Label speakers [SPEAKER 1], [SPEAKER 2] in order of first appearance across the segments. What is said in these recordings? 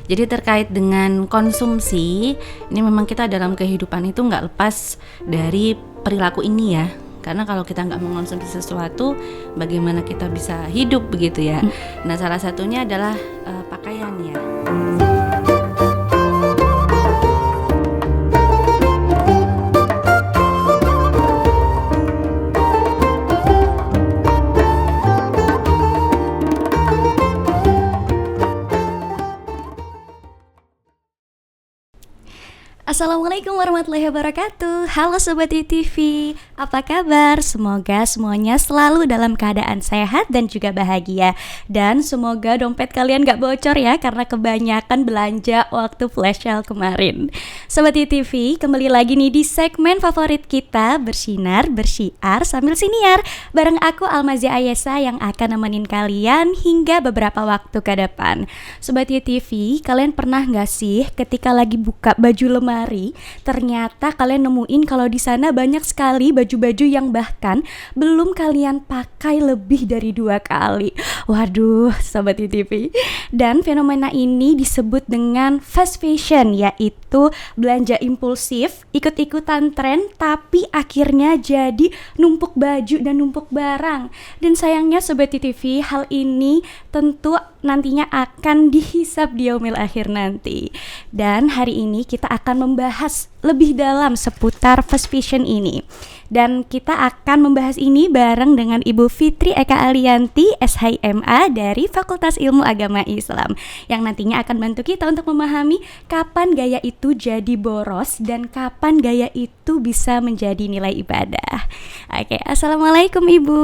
[SPEAKER 1] Jadi terkait dengan konsumsi, ini memang kita dalam kehidupan itu nggak lepas dari perilaku ini ya. Karena kalau kita nggak mengonsumsi sesuatu, bagaimana kita bisa hidup begitu ya. Nah, salah satunya adalah pakaian ya.
[SPEAKER 2] Assalamualaikum warahmatullahi wabarakatuh. Halo Sobat ITV, apa kabar? Semoga semuanya selalu dalam keadaan sehat dan juga bahagia. Dan semoga dompet kalian gak bocor ya, karena kebanyakan belanja waktu flash sale kemarin. Sobat ITV, kembali lagi nih di segmen favorit kita, Bersinar, Bersiar, Sambil Siniar. Bareng aku Almazia Ayesa yang akan nemenin kalian hingga beberapa waktu ke depan. Sobat ITV, kalian pernah gak sih ketika lagi buka baju lemari, ternyata kalian nemuin kalau di sana banyak sekali baju-baju yang bahkan belum kalian pakai lebih dari 2 kali. Waduh, Sobat ITV. Dan fenomena ini disebut dengan fast fashion, yaitu belanja impulsif, ikut-ikutan tren, tapi akhirnya jadi numpuk baju dan numpuk barang. Dan sayangnya Sobat ITV, hal ini tentu nantinya akan dihisap di yaumil akhir nanti. Dan hari ini kita akan membahas lebih dalam seputar fast fashion ini. Dan kita akan membahas ini bareng dengan Ibu Fitri Eka Alianti, SHMA dari Fakultas Ilmu Agama Islam, yang nantinya akan bantu kita untuk memahami kapan gaya itu jadi boros dan kapan gaya itu bisa menjadi nilai ibadah. Oke, Assalamualaikum Ibu.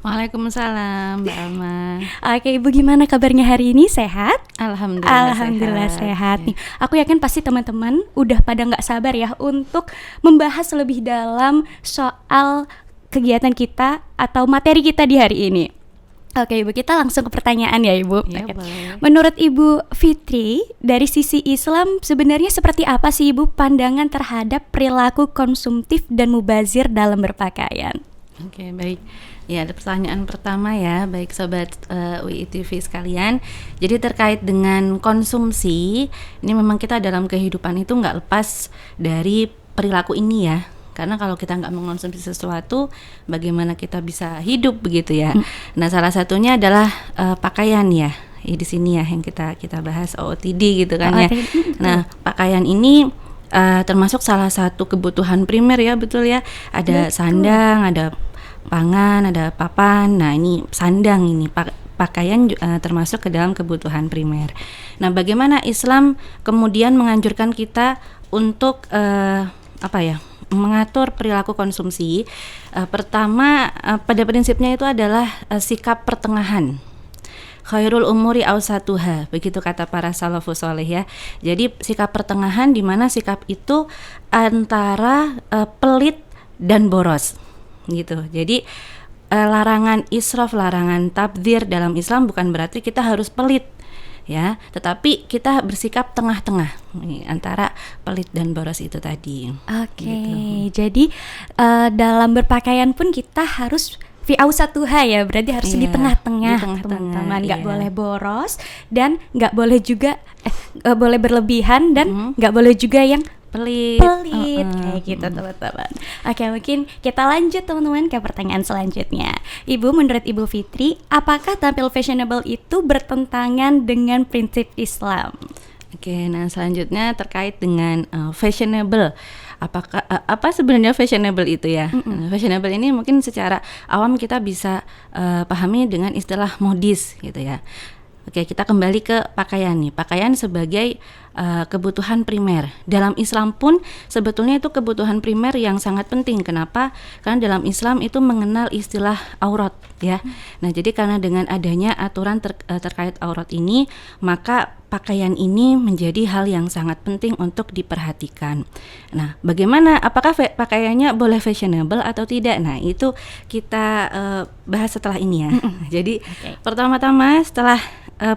[SPEAKER 1] Waalaikumsalam, Mbak Alma.
[SPEAKER 2] Oke, Ibu, gimana kabarnya hari ini? Sehat?
[SPEAKER 1] Alhamdulillah
[SPEAKER 2] sehat nih. Aku yakin pasti teman-teman udah pada nggak sabar ya untuk membahas lebih dalam soal kegiatan kita atau materi kita di hari ini. Oke Ibu, kita langsung ke pertanyaan ya Ibu.
[SPEAKER 1] Ya, boleh.
[SPEAKER 2] Menurut Ibu Fitri, dari sisi Islam sebenarnya seperti apa sih Ibu pandangan terhadap perilaku konsumtif dan mubazir dalam berpakaian?
[SPEAKER 1] Oke, baik. Ya, ada pertanyaan pertama ya, baik Sobat UITV sekalian. Jadi terkait dengan konsumsi, ini memang kita dalam kehidupan itu nggak lepas dari perilaku ini ya. Karena kalau kita nggak mengonsumsi sesuatu, bagaimana kita bisa hidup begitu ya. Nah, salah satunya adalah pakaian ya. Di sini ya yang kita bahas OOTD gitu kan ya. Nah, pakaian ini termasuk salah satu kebutuhan primer ya, betul ya. Ada sandang, ada pangan, ada papan. Nah, ini sandang ini pakaian termasuk ke dalam kebutuhan primer. Nah, bagaimana Islam kemudian menganjurkan kita untuk mengatur perilaku konsumsi? Pertama, pada prinsipnya itu adalah sikap pertengahan. Khairul umuri awsatuha, begitu kata para salafus sholeh ya. Jadi sikap pertengahan di mana sikap itu antara pelit dan boros. Gitu. Jadi larangan israf, larangan tabdzir dalam Islam bukan berarti kita harus pelit ya, tetapi kita bersikap tengah-tengah antara pelit dan boros itu tadi.
[SPEAKER 2] Oke,
[SPEAKER 1] gitu.
[SPEAKER 2] Jadi dalam berpakaian pun kita harus fi ausatuha ya, berarti harus di tengah-tengah, teman-teman. Nggak boleh boros dan nggak boleh juga boleh berlebihan dan nggak boleh juga yang pelit kayak gitu teman-teman. Oke, mungkin kita lanjut teman-teman ke pertanyaan selanjutnya. Ibu, menurut Ibu Fitri, apakah tampil fashionable itu bertentangan dengan prinsip Islam?
[SPEAKER 1] Oke, nah selanjutnya terkait dengan fashionable. Apakah apa sebenarnya fashionable itu ya? Fashionable ini mungkin secara awam kita bisa pahami dengan istilah modis gitu ya. Oke, kita kembali ke pakaian nih. Pakaian sebagai kebutuhan primer. Dalam Islam pun sebetulnya itu kebutuhan primer yang sangat penting. Kenapa? Karena dalam Islam itu mengenal istilah aurat ya. Nah, jadi karena dengan adanya aturan terkait aurat ini, maka pakaian ini menjadi hal yang sangat penting untuk diperhatikan. Nah, bagaimana? Apakah pakaiannya boleh fashionable atau tidak? Nah, itu kita bahas setelah ini ya. Jadi pertama-tama setelah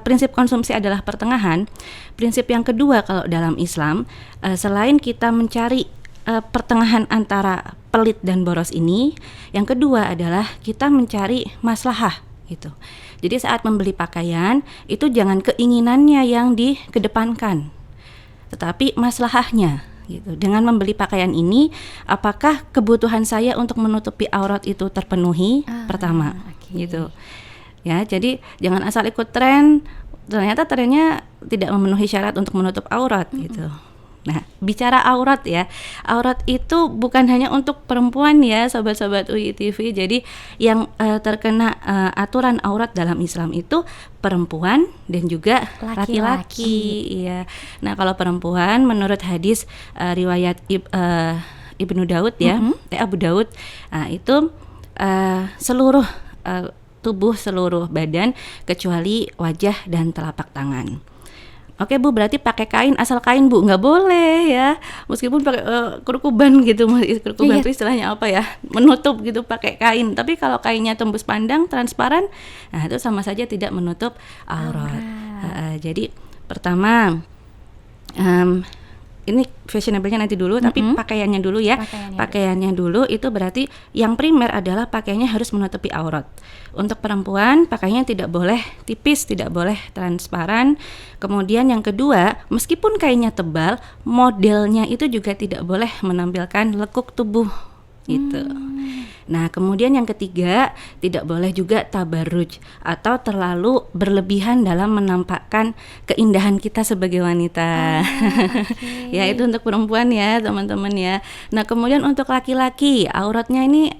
[SPEAKER 1] prinsip konsumsi adalah pertengahan. Prinsip yang kedua kalau dalam Islam, selain kita mencari pertengahan antara pelit dan boros ini, yang kedua adalah kita mencari maslahah gitu. Jadi saat membeli pakaian itu jangan keinginannya yang dikedepankan, tetapi maslahahnya gitu. Dengan membeli pakaian ini, apakah kebutuhan saya untuk menutupi aurat itu terpenuhi? Pertama, gitu. Ya, jadi jangan asal ikut tren, ternyata trennya tidak memenuhi syarat untuk menutup aurat gitu. Nah, bicara aurat ya, aurat itu bukan hanya untuk perempuan ya, sobat-sobat UI TV. Jadi yang terkena aturan aurat dalam Islam itu perempuan dan juga laki-laki. Ya. Nah, kalau perempuan menurut hadis riwayat Ibnu Daud ya, Abu Daud, itu seluruh tubuh, seluruh badan kecuali wajah dan telapak tangan. Oke Bu, berarti pakai kain, asal kain Bu, nggak boleh ya, meskipun pakai kerukuban gitu, kerukuban itu istilahnya apa ya, menutup gitu pakai kain. Tapi kalau kainnya tembus pandang, transparan, nah itu sama saja tidak menutup aurat. Jadi pertama, ini fashionable-nya nanti dulu, tapi pakaiannya dulu ya. Pakaiannya dulu itu berarti yang primer adalah pakaiannya harus menutupi aurat. Untuk perempuan, pakaiannya tidak boleh tipis, tidak boleh transparan. Kemudian yang kedua, meskipun kainnya tebal, modelnya itu juga tidak boleh menampilkan lekuk tubuh gitu. Nah, kemudian yang ketiga, tidak boleh juga tabarruj atau terlalu berlebihan dalam menampakkan keindahan kita sebagai wanita. Ya, itu untuk perempuan ya, teman-teman ya. Nah, kemudian untuk laki-laki, auratnya ini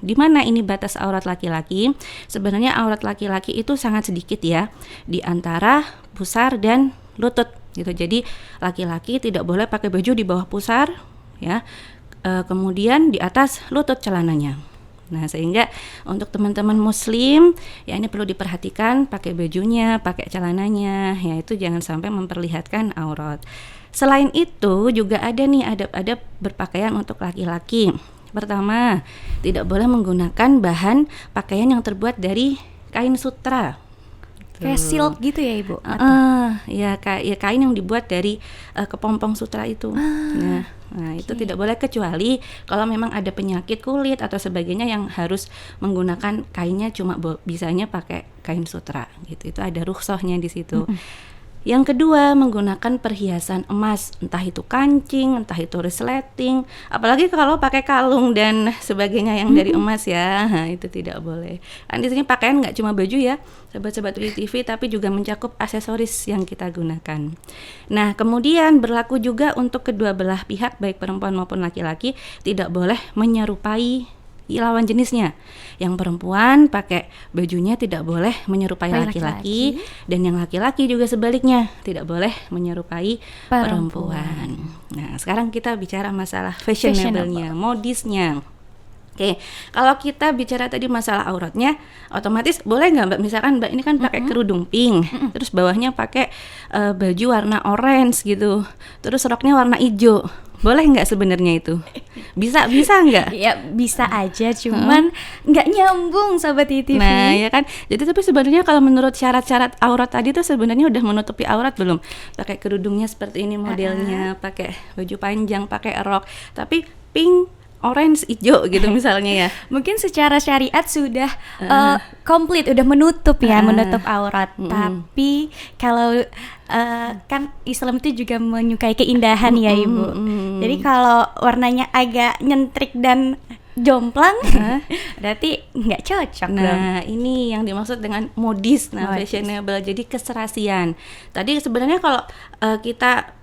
[SPEAKER 1] di mana ini batas aurat laki-laki? Sebenarnya aurat laki-laki itu sangat sedikit ya, di antara pusar dan lutut gitu. Jadi, laki-laki tidak boleh pakai baju di bawah pusar ya. Kemudian di atas lutut celananya. Nah, sehingga untuk teman-teman muslim ya ini perlu diperhatikan pakai bajunya, pakai celananya, ya itu jangan sampai memperlihatkan aurat. Selain itu juga ada nih adab-adab berpakaian untuk laki-laki. Pertama, tidak boleh menggunakan bahan pakaian yang terbuat dari kain sutra.
[SPEAKER 2] Kayak silk gitu ya Ibu?
[SPEAKER 1] Ya kain yang dibuat dari kepompong sutra itu. Nah itu tidak boleh, kecuali kalau memang ada penyakit kulit atau sebagainya yang harus menggunakan kainnya cuma bisanya pakai kain sutra gitu. Itu ada rukhsahnya di situ. Yang kedua, menggunakan perhiasan emas, entah itu kancing, entah itu resleting, apalagi kalau pakai kalung dan sebagainya yang dari emas ya, nah, itu tidak boleh. Kan di sini pakaian nggak cuma baju ya, sobat-sobat UI TV, tapi juga mencakup aksesoris yang kita gunakan. Nah, kemudian berlaku juga untuk kedua belah pihak, baik perempuan maupun laki-laki, tidak boleh menyerupai lawan jenisnya. Yang perempuan pakai bajunya tidak boleh menyerupai laki-laki, dan yang laki-laki juga sebaliknya tidak boleh menyerupai perempuan. Nah, sekarang kita bicara masalah fashionable-nya, modisnya. Oke, kalau kita bicara tadi masalah auratnya, otomatis boleh nggak Mbak? Misalkan Mbak ini kan pakai kerudung pink, terus bawahnya pakai baju warna orange gitu, terus roknya warna hijau. Boleh nggak sebenarnya itu? Bisa nggak?
[SPEAKER 2] Ya bisa aja, cuman nggak nyambung Sobat ITV.
[SPEAKER 1] Nah ya kan, jadi tapi sebenarnya kalau menurut syarat-syarat aurat tadi tuh sebenarnya udah menutupi aurat belum? Pakai kerudungnya seperti ini modelnya, pakai baju panjang, pakai rok, tapi pink, orange, hijau gitu misalnya ya.
[SPEAKER 2] Mungkin secara syariat sudah komplit, udah menutup ya, menutup aurat. Tapi kalau kan Islam itu juga menyukai keindahan ya Ibu. Jadi kalau warnanya agak nyentrik dan jomplang, berarti nggak cocok dong.
[SPEAKER 1] Nah ini yang dimaksud dengan modis, fashionable, jadi keserasian. Tadi sebenarnya kalau kita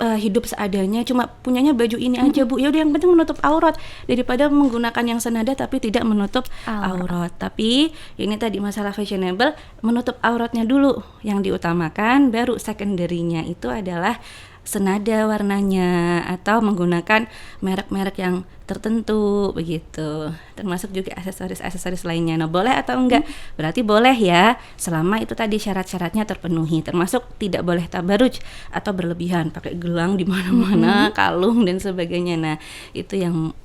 [SPEAKER 1] hidup seadanya, cuma punyanya baju ini aja Bu, ya udah yang penting menutup aurat, daripada menggunakan yang senada tapi tidak menutup aurat. Tapi ini tadi masalah fashionable, menutup auratnya dulu yang diutamakan, baru secondary-nya itu adalah senada warnanya atau menggunakan merek-merek yang tertentu begitu, termasuk juga aksesoris lainnya. Nah boleh atau enggak? Berarti boleh ya, selama itu tadi syarat-syaratnya terpenuhi, termasuk tidak boleh tabarruj atau berlebihan, pakai gelang di mana-mana, kalung dan sebagainya. Nah itu yang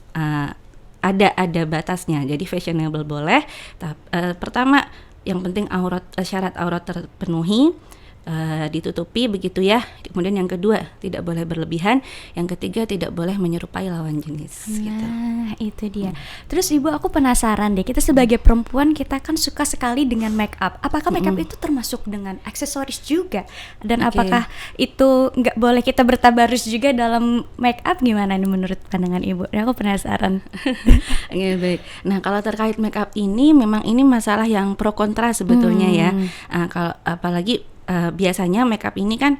[SPEAKER 1] ada batasnya. Jadi fashionable boleh, pertama yang penting syarat aurat terpenuhi. ditutupi begitu ya. Kemudian yang kedua tidak boleh berlebihan, yang ketiga tidak boleh menyerupai lawan jenis. Gitu.
[SPEAKER 2] Nah, itu dia. Terus Ibu, aku penasaran deh, kita sebagai perempuan kita kan suka sekali dengan make up. Apakah make up itu termasuk dengan aksesoris juga? Dan apakah itu nggak boleh kita bertabarus juga dalam make up? Gimana nih menurut pandangan Ibu? Aku penasaran.
[SPEAKER 1] Oke, baik. Nah, kalau terkait make up ini memang ini masalah yang pro kontra sebetulnya ya. Kalau apalagi biasanya make up ini kan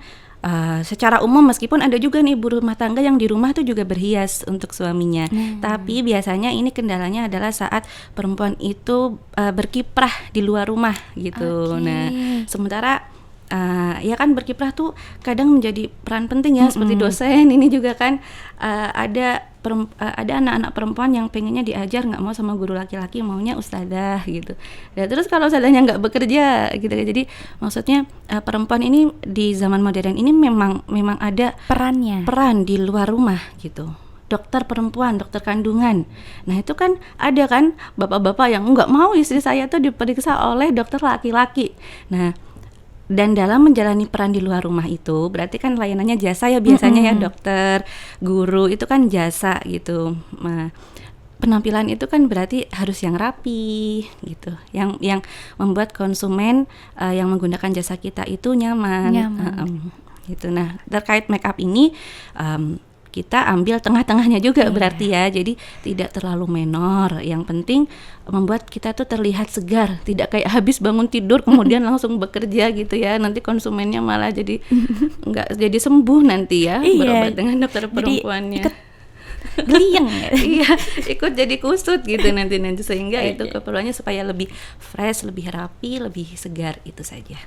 [SPEAKER 1] secara umum meskipun ada juga nih ibu rumah tangga yang di rumah tuh juga berhias untuk suaminya. Tapi biasanya ini kendalanya adalah saat perempuan itu berkiprah di luar rumah gitu. Nah, sementara ya kan berkiprah tuh kadang menjadi peran penting ya, seperti dosen ini juga kan ada anak-anak perempuan yang pengennya diajar, nggak mau sama guru laki-laki, maunya ustadzah gitu. Ya terus kalau ustadzahnya nggak bekerja gitu, jadi maksudnya perempuan ini di zaman modern ini memang ada peran di luar rumah gitu. Dokter perempuan, dokter kandungan. Nah itu kan ada kan bapak-bapak yang nggak mau istri saya tuh diperiksa oleh dokter laki-laki. Nah, dan dalam menjalani peran di luar rumah itu berarti kan layanannya jasa ya biasanya ya, dokter, guru itu kan jasa gitu. Nah, penampilan itu kan berarti harus yang rapi gitu, yang membuat konsumen yang menggunakan jasa kita itu nyaman. Gitu. Nah, terkait make up ini kita ambil tengah-tengahnya juga berarti ya, jadi tidak terlalu menor. Yang penting membuat kita tuh terlihat segar, tidak kayak habis bangun tidur kemudian langsung bekerja gitu ya, nanti konsumennya malah jadi nggak jadi sembuh nanti ya, berobat dengan dokter perempuannya.
[SPEAKER 2] Geliang ya.
[SPEAKER 1] Iya, ikut jadi kusut gitu nanti sehingga itu keperluannya supaya lebih fresh, lebih rapi, lebih segar, itu saja.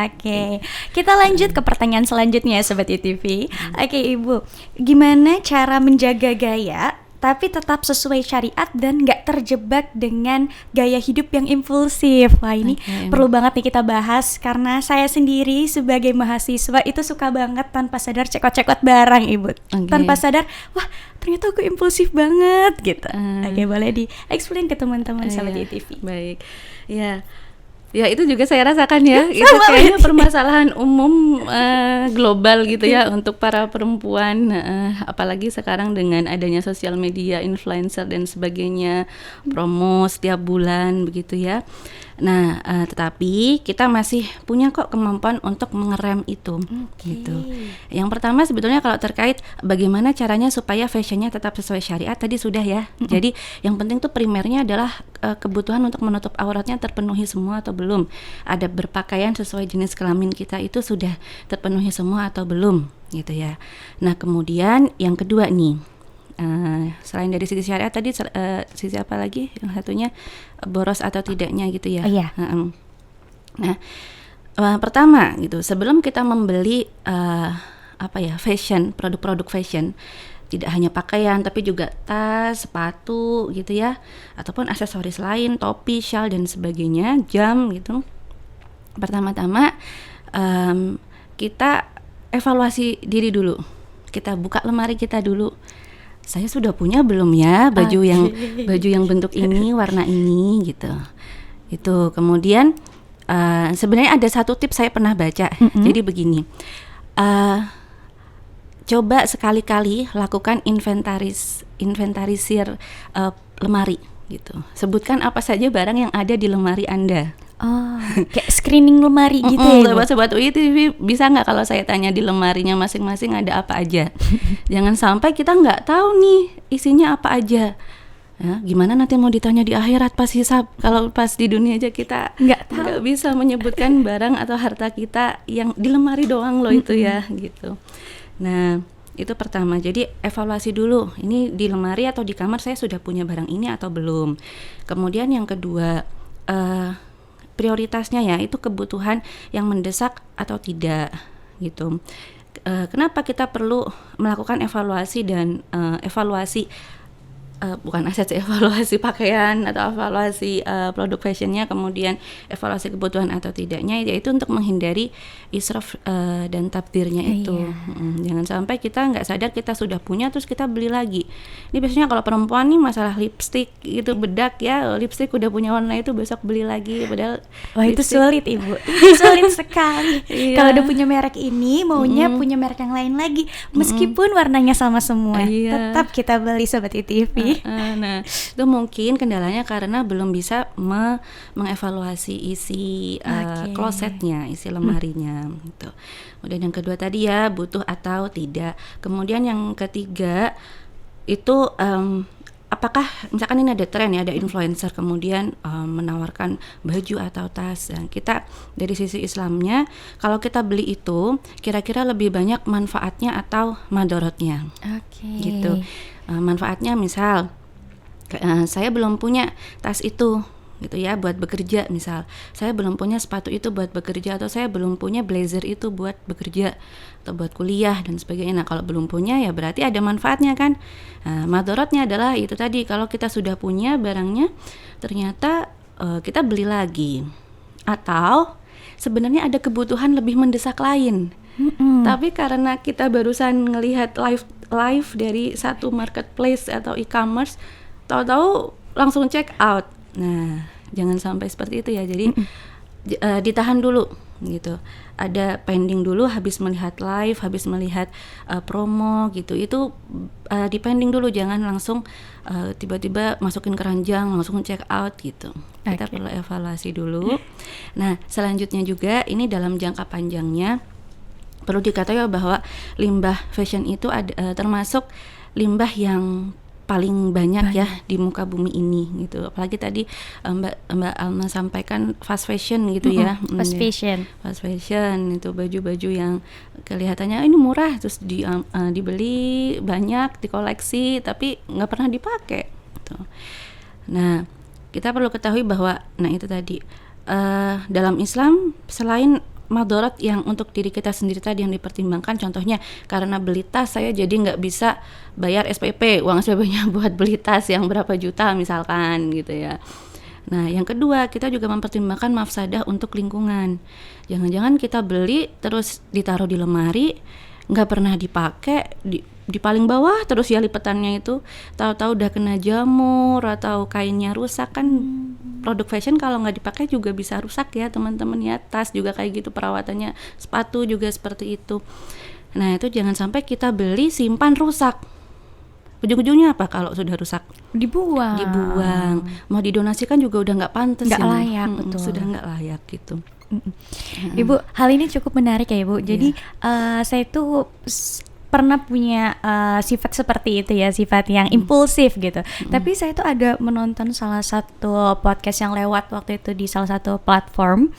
[SPEAKER 2] Oke. Kita lanjut ke pertanyaan selanjutnya Sobat ITV. Oke, Ibu, gimana cara menjaga gaya tapi tetap sesuai syariat dan nggak terjebak dengan gaya hidup yang impulsif? Wah, ini perlu banget nih kita bahas, karena saya sendiri sebagai mahasiswa itu suka banget tanpa sadar cekot-cekot barang, Ibu. Tanpa sadar, wah ternyata aku impulsif banget gitu. Oke, boleh di-explain ke teman-teman Sobat ITV.
[SPEAKER 1] Baik, ya itu juga saya rasakan ya, itu kayaknya permasalahan umum global gitu ya untuk para perempuan, apalagi sekarang dengan adanya sosial media, influencer dan sebagainya, promo setiap bulan begitu ya. Nah, tetapi kita masih punya kok kemampuan untuk mengerem itu, gitu. Yang pertama sebetulnya kalau terkait bagaimana caranya supaya fashionnya tetap sesuai syariat tadi sudah ya. Jadi yang penting tuh primernya adalah kebutuhan untuk menutup auratnya terpenuhi semua atau belum. Ada berpakaian sesuai jenis kelamin kita itu sudah terpenuhi semua atau belum, gitu ya. Nah kemudian yang kedua nih. Selain dari sisi syariat tadi sisi apa lagi yang satunya, boros atau tidaknya gitu ya. Nah pertama gitu, sebelum kita membeli fashion, produk-produk fashion, tidak hanya pakaian tapi juga tas, sepatu gitu ya, ataupun aksesoris lain, topi, shawl dan sebagainya, jam gitu. Pertama-tama kita evaluasi diri dulu, kita buka lemari kita dulu. Saya sudah punya belum ya baju yang bentuk ini, warna ini gitu. Itu kemudian sebenarnya ada satu tips saya pernah baca. Jadi begini, coba sekali-kali lakukan inventarisir lemari gitu. Sebutkan apa saja barang yang ada di lemari Anda.
[SPEAKER 2] Kayak screening lemari gitu ya.
[SPEAKER 1] Sobat UITV, bisa nggak kalau saya tanya di lemarinya masing-masing ada apa aja? Jangan sampai kita nggak tahu nih isinya apa aja. Ya, gimana nanti mau ditanya di akhirat pas hisab, kalau pas di dunia aja kita nggak bisa menyebutkan barang atau harta kita yang di lemari doang loh itu ya gitu. Nah itu pertama, jadi evaluasi dulu, ini di lemari atau di kamar saya sudah punya barang ini atau belum. Kemudian yang kedua, prioritasnya ya itu kebutuhan yang mendesak atau tidak gitu. Kenapa kita perlu melakukan evaluasi dan evaluasi bukan aset sih, evaluasi pakaian atau evaluasi produk fashionnya, kemudian evaluasi kebutuhan atau tidaknya, yaitu untuk menghindari israf dan tabdirnya itu. Jangan sampai kita nggak sadar kita sudah punya terus kita beli lagi. Ini biasanya kalau perempuan nih masalah lipstik itu, bedak ya, lipstik udah punya warna itu besok beli lagi, padahal
[SPEAKER 2] wah itu sulit Ibu, sulit sekali. Kalau udah punya merek ini maunya punya merek yang lain lagi, meskipun warnanya sama semua, tetap kita beli Sobat ITV.
[SPEAKER 1] Nah, itu mungkin kendalanya karena belum bisa mengevaluasi isi klosetnya, isi lemarinya gitu. Kemudian yang kedua tadi ya, butuh atau tidak. Kemudian yang ketiga itu apakah misalkan ini ada tren ya, ada influencer kemudian menawarkan baju atau tas, dan kita dari sisi Islamnya kalau kita beli itu kira-kira lebih banyak manfaatnya atau madorotnya. Gitu. Manfaatnya misal saya belum punya tas itu gitu ya buat bekerja, misal saya belum punya sepatu itu buat bekerja, atau saya belum punya blazer itu buat bekerja atau buat kuliah dan sebagainya. Nah kalau belum punya ya berarti ada manfaatnya kan. Madorotnya adalah itu tadi, kalau kita sudah punya barangnya ternyata kita beli lagi, atau sebenarnya ada kebutuhan lebih mendesak lain. Tapi karena kita barusan ngelihat live dari satu marketplace atau e-commerce, tahu-tahu langsung check out. Nah, jangan sampai seperti itu ya. Jadi ditahan dulu gitu. Ada pending dulu, habis melihat live, habis melihat promo gitu. Itu dipending dulu, jangan langsung tiba-tiba masukin keranjang langsung check out gitu. Kita perlu evaluasi dulu. Nah, selanjutnya juga ini dalam jangka panjangnya perlu diketahui bahwa limbah fashion itu termasuk limbah yang paling banyak ya di muka bumi ini gitu. Apalagi tadi Mbak Alma sampaikan fast fashion gitu ya.
[SPEAKER 2] Fast fashion
[SPEAKER 1] itu baju-baju yang kelihatannya ini murah terus dibeli banyak, dikoleksi tapi nggak pernah dipakai gitu. Nah, kita perlu ketahui bahwa itu tadi dalam Islam selain madorot yang untuk diri kita sendiri tadi yang dipertimbangkan, contohnya karena beli tas saya jadi nggak bisa bayar SPP, uang SPP-nya buat beli tas yang berapa juta misalkan gitu ya. Nah yang kedua, kita juga mempertimbangkan mafsadah untuk lingkungan. Jangan-jangan kita beli terus ditaruh di lemari, nggak pernah dipakai, di paling bawah terus ya lipetannya itu, tahu-tahu udah kena jamur atau kainnya rusak kan. Produk fashion kalau nggak dipakai juga bisa rusak ya teman-teman ya. Tas juga kayak gitu perawatannya, sepatu juga seperti itu. Nah itu jangan sampai kita beli simpan rusak. Ujung-ujungnya apa kalau sudah rusak? Dibuang. Mau didonasikan juga udah nggak pantas,
[SPEAKER 2] nggak layak, betul.
[SPEAKER 1] Sudah nggak layak gitu.
[SPEAKER 2] Ibu, hal ini cukup menarik ya Ibu. Jadi saya tuh pernah punya sifat seperti itu ya, sifat yang impulsif gitu. Tapi saya tuh ada menonton salah satu podcast yang lewat waktu itu di salah satu platform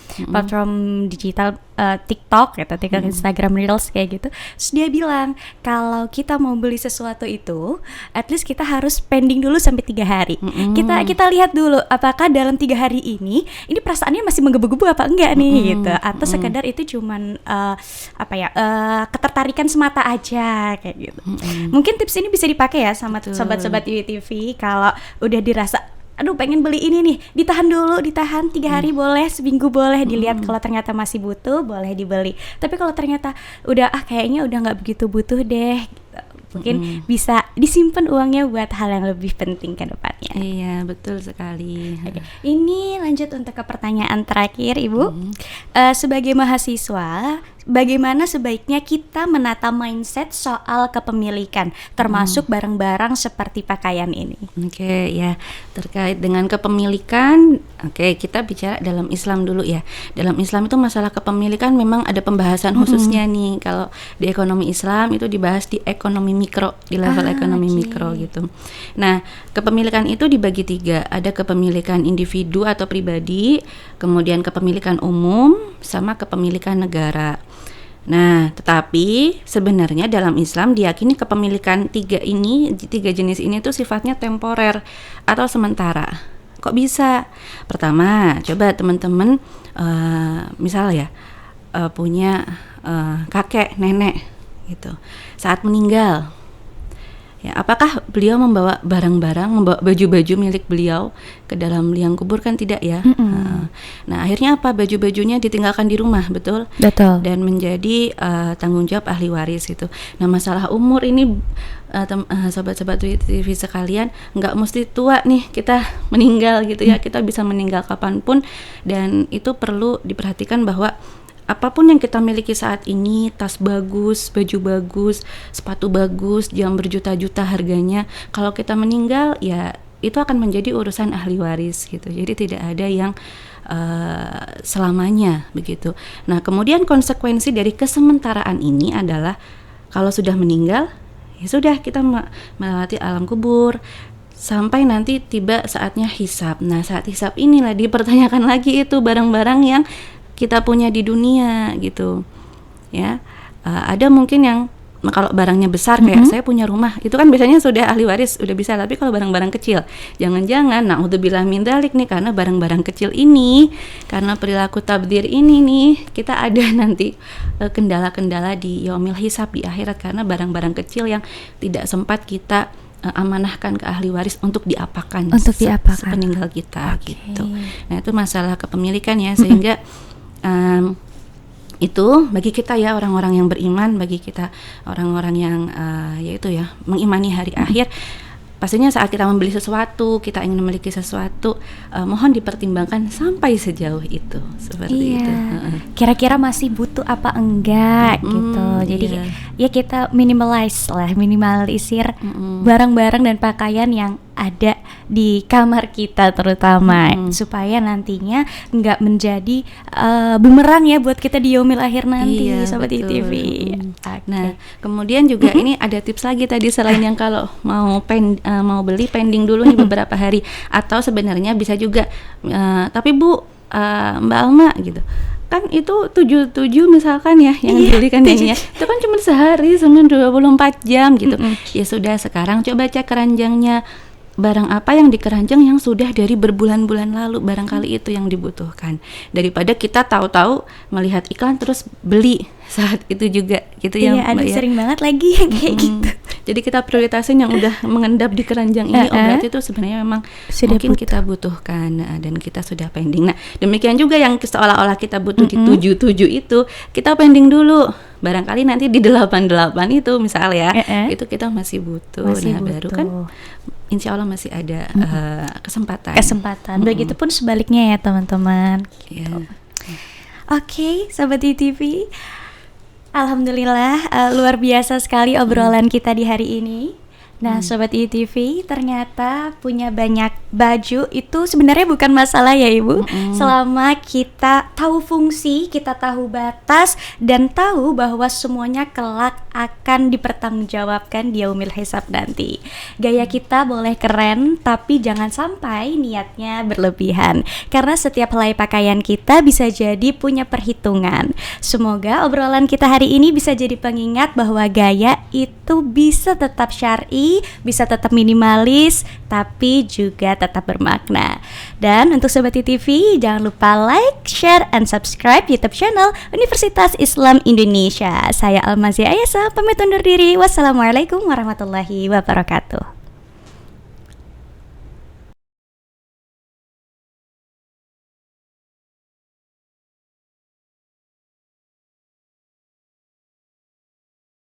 [SPEAKER 2] digital, TikTok gitu, Instagram Reels kayak gitu. Terus dia bilang kalau kita mau beli sesuatu itu, at least kita harus pending dulu sampai 3 hari. Kita lihat dulu apakah dalam 3 hari ini perasaannya masih menggebu-gebu apa enggak nih gitu, atau sekadar itu cuman ketertarikan semata aja kayak gitu. Mungkin tips ini bisa dipakai ya sama sobat-sobat ITV. Kalau udah dirasa aduh pengen beli ini nih, ditahan 3 hari boleh, seminggu boleh, dilihat kalau ternyata masih butuh boleh dibeli. Tapi kalau ternyata udah kayaknya udah nggak begitu butuh deh, mungkin bisa disimpan uangnya buat hal yang lebih penting ke depannya.
[SPEAKER 1] Iya, betul sekali.
[SPEAKER 2] Ini lanjut untuk ke pertanyaan terakhir Ibu. Sebagai mahasiswa, bagaimana sebaiknya kita menata mindset soal kepemilikan, termasuk barang-barang seperti pakaian ini?
[SPEAKER 1] Oke, ya, terkait dengan kepemilikan, kita bicara dalam Islam dulu ya. Dalam Islam itu masalah kepemilikan memang ada pembahasan khususnya nih. Kalau di ekonomi Islam itu dibahas di ekonomi mikro, di level ekonomi mikro gitu. Nah, kepemilikan itu dibagi 3. Ada kepemilikan individu atau pribadi, kemudian kepemilikan umum, sama kepemilikan negara. Nah, tetapi sebenarnya dalam Islam diyakini kepemilikan 3 jenis ini tuh sifatnya temporer atau sementara. Kok bisa? Pertama, coba teman-teman misal ya punya kakek, nenek gitu. Saat meninggal Ya, apakah beliau membawa barang-barang, membawa baju-baju milik beliau ke dalam liang kubur? Kan tidak ya. Nah, akhirnya apa? Baju-bajunya ditinggalkan di rumah, betul?
[SPEAKER 2] Betul.
[SPEAKER 1] Dan menjadi tanggung jawab ahli waris itu. Nah, masalah umur ini sobat-sobat TV sekalian, nggak mesti tua nih kita meninggal gitu ya. Kita bisa meninggal kapanpun, dan itu perlu diperhatikan bahwa apapun yang kita miliki saat ini, tas bagus, baju bagus, sepatu bagus, jam berjuta-juta harganya, kalau kita meninggal ya itu akan menjadi urusan ahli waris gitu. Jadi tidak ada yang selamanya begitu. Nah, kemudian konsekuensi dari kesementaraan ini adalah kalau sudah meninggal, ya sudah, kita melewati alam kubur sampai nanti tiba saatnya hisab. Nah, saat hisab inilah dipertanyakan lagi itu barang-barang yang kita punya di dunia gitu ya. Ada mungkin yang kalau barangnya besar kayak saya punya rumah, itu kan biasanya sudah ahli waris udah bisa. Tapi kalau barang-barang kecil, jangan-jangan naudzubillah min dzalik nih, karena barang-barang kecil ini, karena perilaku tabdzir ini nih, kita ada nanti kendala-kendala di yaumil hisab, di akhirat, karena barang-barang kecil yang tidak sempat kita amanahkan ke ahli waris untuk diapakan sepeninggal kita gitu. Nah, itu masalah kepemilikan ya, sehingga itu bagi kita ya orang-orang yang beriman, bagi kita orang-orang yang yaitu ya mengimani hari akhir, pastinya saat kita membeli sesuatu, kita ingin memiliki sesuatu, mohon dipertimbangkan sampai sejauh itu, seperti itu.
[SPEAKER 2] Kira-kira masih butuh apa enggak gitu. Jadi ya kita minimalisir barang-barang dan pakaian yang ada di kamar kita terutama, supaya nantinya nggak menjadi bumerang ya buat kita di yaumil akhir nanti, sobat ITV.
[SPEAKER 1] Nah, kemudian juga ini ada tips lagi tadi, selain yang kalau mau beli pending dulu nih beberapa hari, atau sebenarnya bisa juga tapi Bu, Mbak Alma gitu, kan itu 77 misalkan ya yang dibeli kan ya, itu kan cuma sehari, cuma 24 jam gitu. Ya sudah, sekarang coba cek keranjangnya, barang apa yang di keranjang yang sudah dari berbulan-bulan lalu, barangkali itu yang dibutuhkan, daripada kita tahu-tahu melihat iklan terus beli saat itu juga gitu ya.
[SPEAKER 2] Ada sering banget lagi yang kayak gitu.
[SPEAKER 1] Jadi kita prioritasin yang udah mengendap di keranjang ini, berarti itu sebenarnya memang sudah mungkin kita butuhkan, dan kita sudah pending. Nah, demikian juga yang seolah-olah kita butuh di 77 itu, kita pending dulu. Barangkali nanti di 88 itu misal ya, itu kita masih butuh. Baru kan insya Allah masih ada kesempatan.
[SPEAKER 2] Begitupun sebaliknya ya teman-teman. Oke, Sobat ITV, alhamdulillah luar biasa sekali obrolan kita di hari ini. Nah, Sobat ITV, ternyata punya banyak baju itu sebenarnya bukan masalah ya Ibu, selama kita tahu fungsi, kita tahu batas, dan tahu bahwa semuanya kelak akan dipertanggungjawabkan di yaumil hisab nanti. Gaya kita boleh keren, tapi jangan sampai niatnya berlebihan, karena setiap helai pakaian kita bisa jadi punya perhitungan. Semoga obrolan kita hari ini bisa jadi pengingat bahwa gaya itu bisa tetap syar'i, bisa tetap minimalis, tapi juga tetap bermakna. Dan untuk Sobat ITV, jangan lupa like, share, and subscribe YouTube channel Universitas Islam Indonesia. Saya Almazia Ayasa, pamit undur diri. Wassalamualaikum warahmatullahi wabarakatuh.